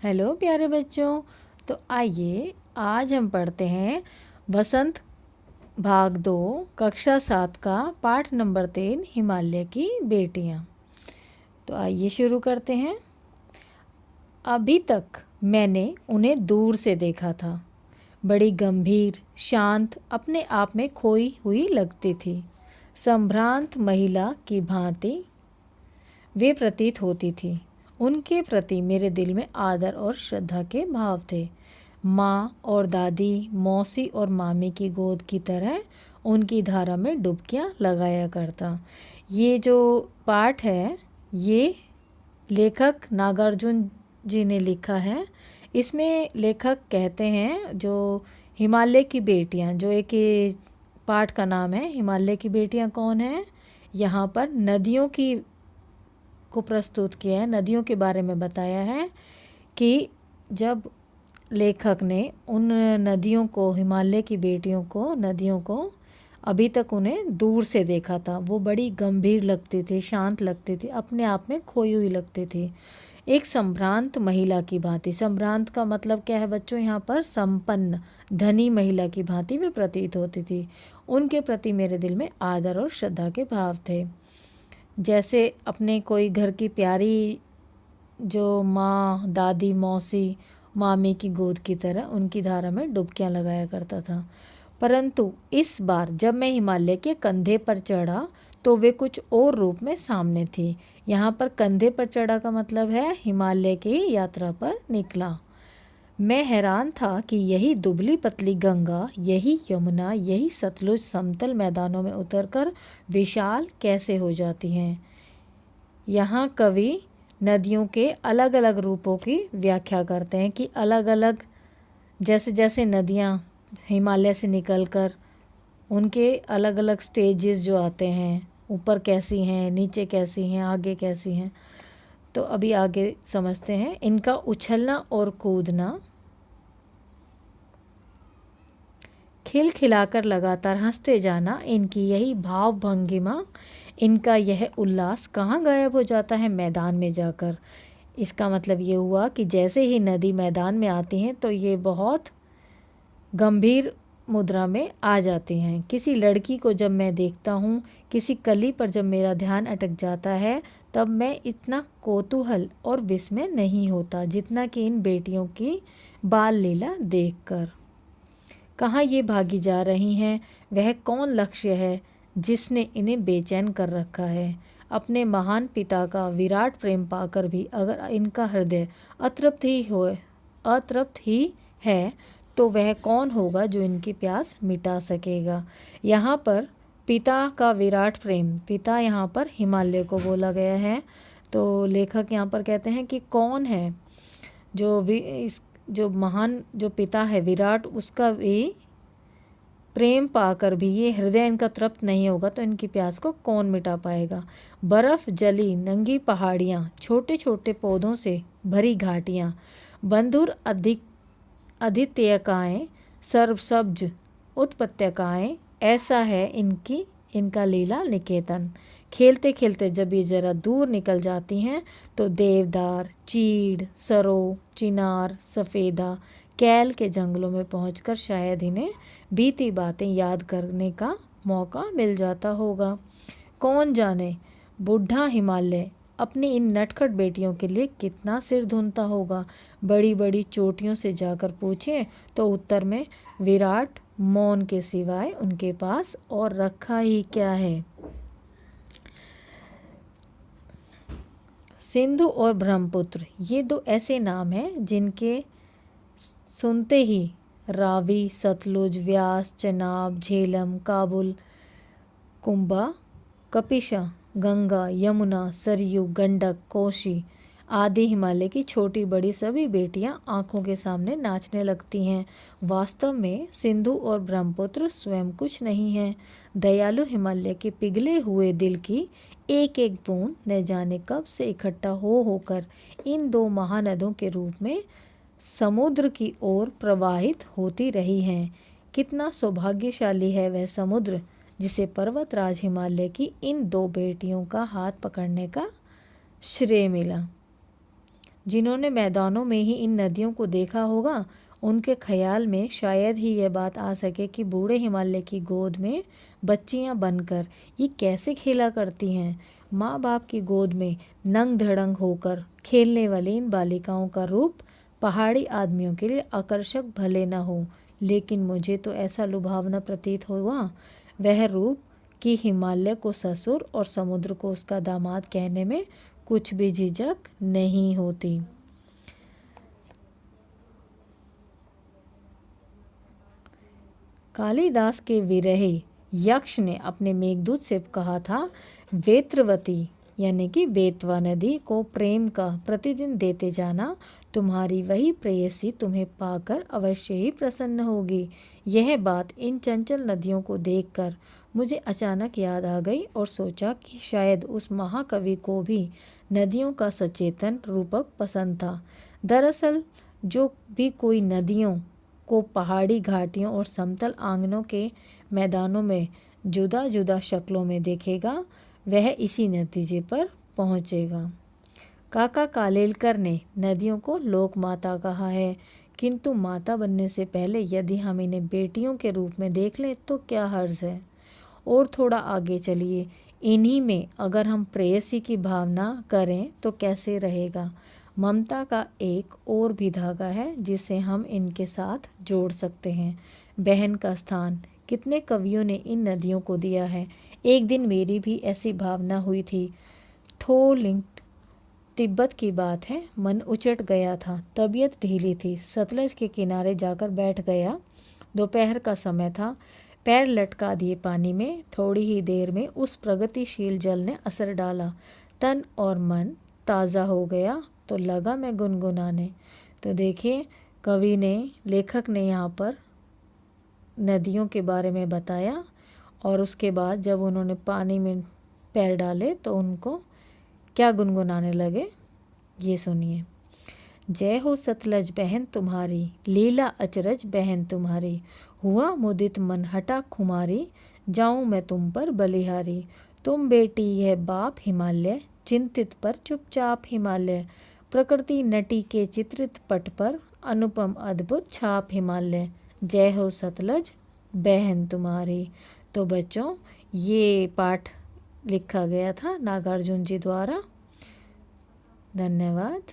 Hello प्यारे बच्चों। तो आइए आज हम पढ़ते हैं वसंत भाग 2 कक्षा 7 का पाठ नंबर 3 हिमालय की बेटियां। तो आइए शुरू करते हैं। अभी तक मैंने उन्हें दूर से देखा था। बड़ी गंभीर, शांत, अपने आप में खोई हुई लगती थी। संभ्रांत महिला की भांति वे प्रतीत होती थी। उनके प्रति मेरे दिल में आदर और श्रद्धा के भाव थे। माँ और दादी, मौसी और मामी की गोद की तरह उनकी धारा में डुबकियाँ लगाया करता। ये जो पाठ है ये लेखक नागार्जुन जी ने लिखा है। इसमें लेखक कहते हैं जो हिमालय की बेटियाँ, जो एक पाठ का नाम है हिमालय की बेटियाँ कौन है, यहाँ पर नदियों की को प्रस्तुत किया है। नदियों के बारे में बताया है कि जब लेखक ने उन नदियों को, हिमालय की बेटियों को, नदियों को अभी तक उन्हें दूर से देखा था, वो बड़ी गंभीर लगती थी, शांत लगती थी, अपने आप में खोई हुई लगती थी। एक संभ्रांत महिला की भांति, संभ्रांत का मतलब क्या है बच्चों, यहाँ पर संपन्न, धनी महिला की भांति वे प्रतीत होती थी। उनके प्रति मेरे दिल में आदर और श्रद्धा के भाव थे। जैसे अपने कोई घर की प्यारी जो माँ, दादी, मौसी, मामी की गोद की तरह उनकी धारा में डुबकियाँ लगाया करता था। परंतु इस बार जब मैं हिमालय के कंधे पर चढ़ा तो वे कुछ और रूप में सामने थी। यहाँ पर कंधे पर चढ़ा का मतलब है हिमालय की यात्रा पर निकला। मैं हैरान था कि यही दुबली पतली गंगा, यही यमुना, यही सतलुज समतल मैदानों में उतरकर विशाल कैसे हो जाती हैं। यहाँ कवि नदियों के अलग अलग रूपों की व्याख्या करते हैं कि अलग अलग, जैसे जैसे नदियाँ हिमालय से निकलकर उनके अलग अलग स्टेजेस जो आते हैं, ऊपर कैसी हैं, नीचे कैसी हैं, आगे कैसी हैं। तो अभी आगे समझते हैं। इनका उछलना और कूदना, खिलखिलाकर लगातार हंसते जाना, इनकी यही भाव भंगिमा, इनका यह उल्लास कहाँ गायब हो जाता है मैदान में जाकर। इसका मतलब ये हुआ कि जैसे ही नदी मैदान में आती हैं तो ये बहुत गंभीर मुद्रा में आ जाती हैं। किसी लड़की को जब मैं देखता हूँ, किसी कली पर जब मेरा ध्यान अटक जाता है, तब मैं इतना कौतूहल और विस्मय नहीं होता जितना कि इन बेटियों की बाल लीला देखकर। कहाँ ये भागी जा रही हैं, वह कौन लक्ष्य है जिसने इन्हें बेचैन कर रखा है। अपने महान पिता का विराट प्रेम पाकर भी अगर इनका हृदय अतृप्त ही है तो वह कौन होगा जो इनकी प्यास मिटा सकेगा। यहाँ पर पिता का विराट प्रेम, पिता यहाँ पर हिमालय को बोला गया है। तो लेखक यहाँ पर कहते हैं कि कौन है जो महान जो पिता है विराट, उसका भी प्रेम पाकर भी ये हृदय इनका तृप्त नहीं होगा तो इनकी प्यास को कौन मिटा पाएगा। बर्फ जली नंगी पहाड़ियाँ, छोटे छोटे पौधों से भरी घाटियाँ, बंधुर आदित्यकाएँ, सर्वसब्ज उत्पत्यकाएँ, ऐसा है इनका लीला निकेतन। खेलते खेलते जब ये जरा दूर निकल जाती हैं तो देवदार, चीड़, सरो, चिनार, सफ़ेदा, कैल के जंगलों में पहुंचकर शायद इन्हें बीती बातें याद करने का मौका मिल जाता होगा। कौन जाने बूढ़ा हिमालय अपनी इन नटखट बेटियों के लिए कितना सिर धुनता होगा। बड़ी बड़ी चोटियों से जाकर पूछें तो उत्तर में विराट मौन के सिवाय उनके पास और रखा ही क्या है। सिंधु और ब्रह्मपुत्र ये दो ऐसे नाम हैं जिनके सुनते ही रावी, सतलुज, व्यास, चनाब, झेलम, काबुल, कुंभा, कपिशा, गंगा, यमुना, सरयू, गंडक, कोशी आदि हिमालय की छोटी बड़ी सभी बेटियां आंखों के सामने नाचने लगती हैं। वास्तव में सिंधु और ब्रह्मपुत्र स्वयं कुछ नहीं है। दयालु हिमालय के पिघले हुए दिल की एक एक बूंद न जाने कब से इकट्ठा होकर इन दो महानदों के रूप में समुद्र की ओर प्रवाहित होती रही हैं। कितना सौभाग्यशाली है वह समुद्र जिसे पर्वतराज हिमालय की इन दो बेटियों का हाथ पकड़ने का श्रेय मिला। जिन्होंने मैदानों में ही इन नदियों को देखा होगा, उनके ख्याल में शायद ही यह बात आ सके कि बूढ़े हिमालय की गोद में बच्चियां बनकर ये कैसे खेला करती हैं। माँ बाप की गोद में नंग धड़ंग होकर खेलने वाली इन बालिकाओं का रूप पहाड़ी आदमियों के लिए आकर्षक भले न हो, लेकिन मुझे तो ऐसा लुभावना प्रतीत हुआ वह रूप कि हिमालय को ससुर और समुद्र को उसका दामाद कहने में कुछ भी झिझक नहीं होती। कालिदास के विरही यक्ष ने अपने मेघदूत से कहा था, वेत्रवती यानी कि बेतवा नदी को प्रेम का प्रतिदिन देते जाना, तुम्हारी वही प्रेयसी तुम्हें पाकर अवश्य ही प्रसन्न होगी। यह बात इन चंचल नदियों को देखकर मुझे अचानक याद आ गई और सोचा कि शायद उस महाकवि को भी नदियों का सचेतन रूपक पसंद था। दरअसल जो भी कोई नदियों को पहाड़ी घाटियों और समतल आंगनों के मैदानों में जुदा जुदा शक्लों में देखेगा, वह इसी नतीजे पर पहुँचेगा। काका कालेलकर ने नदियों को लोक माता कहा है, किंतु माता बनने से पहले यदि हम इन्हें बेटियों के रूप में देख लें तो क्या हर्ज है। और थोड़ा आगे चलिए, इन्हीं में अगर हम प्रेयसी की भावना करें तो कैसे रहेगा। ममता का एक और भी धागा है जिसे हम इनके साथ जोड़ सकते हैं। बहन का स्थान कितने कवियों ने इन नदियों को दिया है। एक दिन मेरी भी ऐसी भावना हुई थी। थोलिंग तिब्बत की बात है, मन उचट गया था, तबीयत ढीली थी, सतलज के किनारे जाकर बैठ गया। दोपहर का समय था, पैर लटका दिए पानी में। थोड़ी ही देर में उस प्रगतिशील जल ने असर डाला, तन और मन ताज़ा हो गया, तो लगा मैं गुनगुनाने। तो देखिए, कवि ने, लेखक ने यहाँ पर नदियों के बारे में बताया और उसके बाद जब उन्होंने पानी में पैर डाले तो उनको क्या गुनगुनाने लगे, ये सुनिए। जय हो सतलज बहन तुम्हारी, लीला अचरज बहन तुम्हारी, हुआ मुदित मन हटा खुमारी, जाऊं मैं तुम पर बलिहारी। तुम बेटी है बाप हिमालय, चिंतित पर चुपचाप हिमालय, प्रकृति नटी के चित्रित पट पर, अनुपम अद्भुत छाप हिमालय। जय हो सतलज बहन तुम्हारी। तो बच्चों, ये पाठ लिखा गया था नागार्जुन जी द्वारा। धन्यवाद।